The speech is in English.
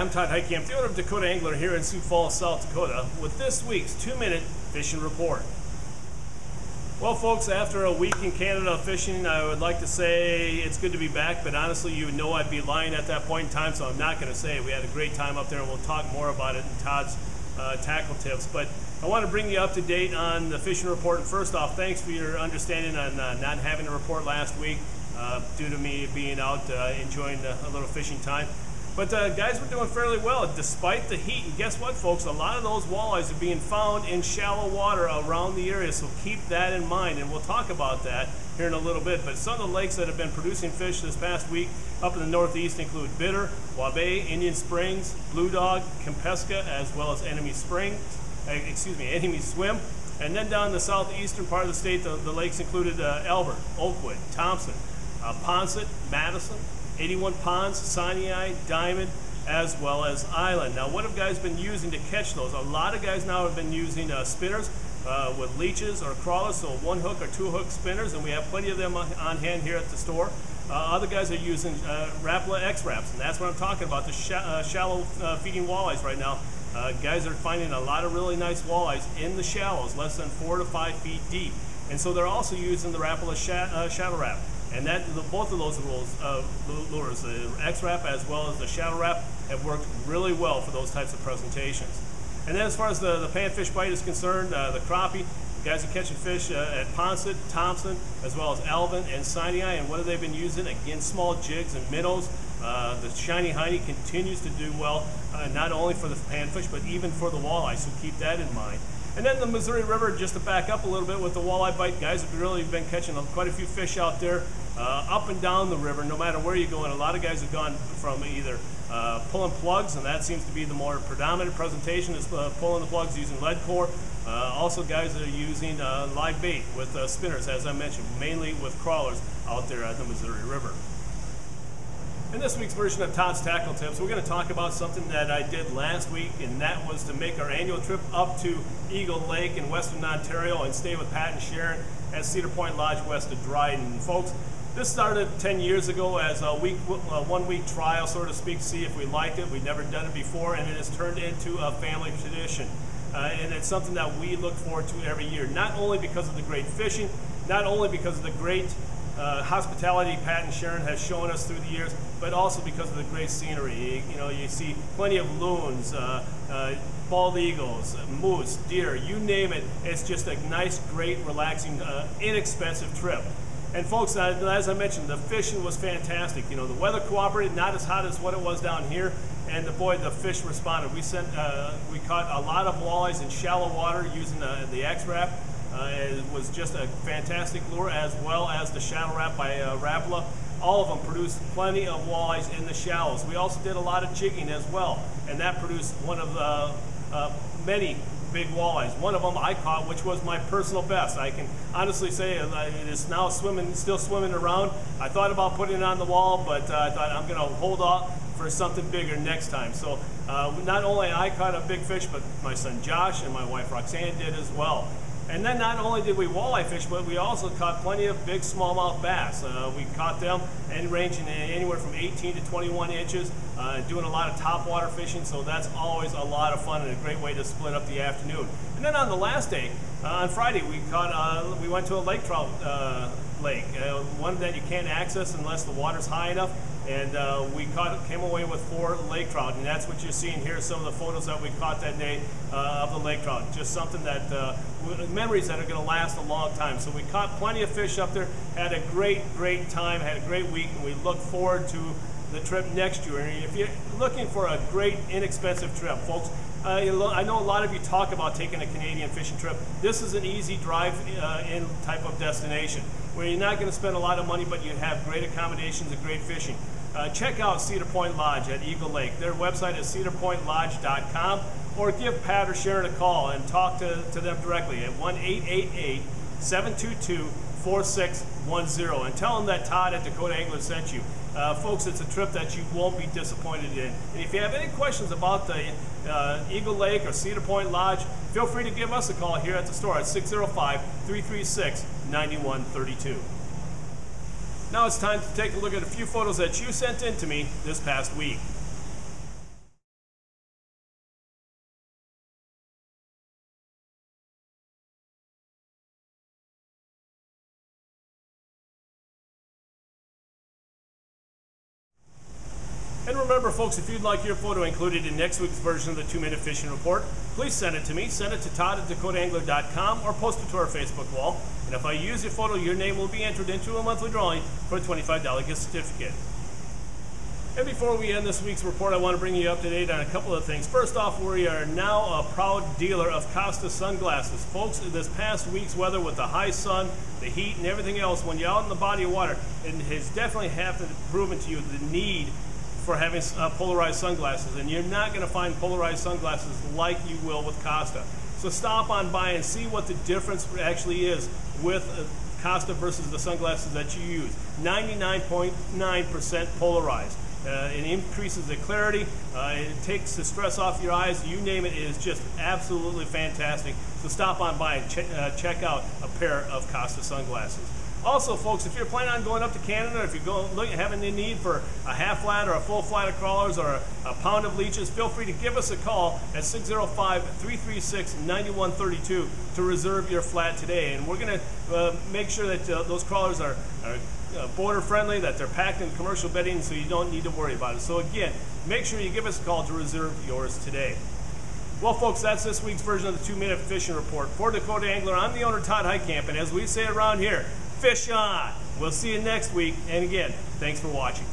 I'm Todd Heitkamp, the owner of Dakota Angler here in Sioux Falls, South Dakota, with this week's 2-minute fishing report. Well, folks, after a week in Canada fishing, I would like to say it's good to be back, but honestly, you know I'd be lying at that point in time, so I'm not going to say it. We had a great time up there, and we'll talk more about it in Todd's tackle tips. But I want to bring you up to date on the fishing report. And first off, thanks for your understanding on not having a report last week due to me being out enjoying a little fishing time. But guys, we're doing fairly well despite the heat. And guess what, folks? A lot of those walleyes are being found in shallow water around the area, so keep that in mind. And we'll talk about that here in a little bit. But some of the lakes that have been producing fish this past week up in the northeast include Bitter, Wabae, Indian Springs, Blue Dog, Kempeska, as well as Enemy Swim. And then down in the southeastern part of the state, the lakes included Albert, Oakwood, Thompson, Ponset, Madison, 81 Ponds, Sinai, Diamond, as well as Island. Now, what have guys been using to catch those? A lot of guys now have been using spinners with leeches or crawlers, so 1-hook or 2-hook spinners, and we have plenty of them on hand here at the store. Other guys are using Rapala X-Wraps, and that's what I'm talking about, the shallow feeding walleyes right now. Guys are finding a lot of really nice walleyes in the shallows, less than 4 to 5 feet deep. And so they're also using the Rapala Shadow Wrap. And both of those lures, the X-Wrap as well as the Shadow Wrap, have worked really well for those types of presentations. And then as far as the panfish bite is concerned, the crappie, guys are catching fish at Ponset, Thompson, as well as Alvin and Sinai. And what have they been using? Again, small jigs and minnows. The shiny hiney continues to do well, not only for the panfish, but even for the walleye, so keep that in mind. And then the Missouri River, just to back up a little bit with the walleye bite, guys have really been catching quite a few fish out there, up and down the river, no matter where you go. And a lot of guys have gone from either pulling plugs, and that seems to be the more predominant presentation, is pulling the plugs using lead core. Also, guys that are using live bait with spinners, as I mentioned, mainly with crawlers out there at the Missouri River. In this week's version of Todd's Tackle Tips, we're going to talk about something that I did last week, and that was to make our annual trip up to Eagle Lake in Western Ontario and stay with Pat and Sharon at Cedar Point Lodge west of Dryden. And folks, this started 10 years ago as a one-week trial, so to speak, to see if we liked it. We'd never done it before, and it has turned into a family tradition. And it's something that we look forward to every year, not only because of the great fishing, not only because of the great hospitality Pat and Sharon has shown us through the years, but also because of the great scenery. You know, you see plenty of loons, bald eagles, moose, deer, you name it. It's just a nice, great, relaxing, inexpensive trip. And folks, as I mentioned, the fishing was fantastic. You know, the weather cooperated, not as hot as what it was down here, and boy, the fish responded. We caught a lot of walleyes in shallow water using the X-Wrap. It was just a fantastic lure, as well as the Shadow Wrap by Rapala. All of them produced plenty of walleyes in the shallows. We also did a lot of jigging as well, and that produced one of the many big walleyes. One of them I caught, which was my personal best. I can honestly say it is now still swimming around. I thought about putting it on the wall, but I thought I'm going to hold off for something bigger next time. So not only I caught a big fish, but my son Josh and my wife Roxanne did as well. And then not only did we walleye fish, but we also caught plenty of big smallmouth bass. We caught them ranging anywhere from 18 to 21 inches, doing a lot of topwater fishing, so that's always a lot of fun and a great way to split up the afternoon. And then on the last day, on Friday, we went to a lake trout lake, one that you can't access unless the water's high enough. And we came away with 4 lake trout, and that's what you're seeing here, some of the photos that we caught that day of the lake trout. Just something that, memories that are going to last a long time. So we caught plenty of fish up there, had a great time, had a great week, and we look forward to the trip next year. And if you're looking for a great, inexpensive trip, folks, I know a lot of you talk about taking a Canadian fishing trip. This is an easy drive-in type of destination where you're not going to spend a lot of money, but you have great accommodations and great fishing. Check out Cedar Point Lodge at Eagle Lake. Their website is cedarpointlodge.com, or give Pat or Sharon a call and talk to them directly at 1-888-722-4610 and tell them that Todd at Dakota Angler sent you. Folks, it's a trip that you won't be disappointed in. And if you have any questions about the Eagle Lake or Cedar Point Lodge, feel free to give us a call here at the store at 605-336-9132. Now it's time to take a look at a few photos that you sent in to me this past week. remember, folks, if you'd like your photo included in next week's version of the 2-Minute Fishing Report, please send it to me. Send it to Todd at DakotaAngler.com or post it to our Facebook wall. And if I use your photo, your name will be entered into a monthly drawing for a $25 gift certificate. And before we end this week's report, I want to bring you up to date on a couple of things. First off, we are now a proud dealer of Costa sunglasses. Folks, this past week's weather with the high sun, the heat, and everything else, when you're out in the body of water, it has definitely proven to you the need for having polarized sunglasses. And you're not going to find polarized sunglasses like you will with Costa. So stop on by and see what the difference actually is with Costa versus the sunglasses that you use. 99.9% polarized. It increases the clarity, it takes the stress off your eyes, you name it, it is just absolutely fantastic. So stop on by and check out a pair of Costa sunglasses. Also, folks, if you're planning on going up to Canada, if you're having the need for a half flat or a full flat of crawlers or a pound of leeches, feel free to give us a call at 605-336-9132 to reserve your flat today. And we're going to make sure that those crawlers are border friendly, that they're packed in commercial bedding, so you don't need to worry about it. So again, make sure you give us a call to reserve yours today. Well, folks, that's this week's version of the 2-Minute Fishing Report. For Dakota Angler, I'm the owner, Todd Heitkamp, and as we say around here, fish on! We'll see you next week, and again, thanks for watching.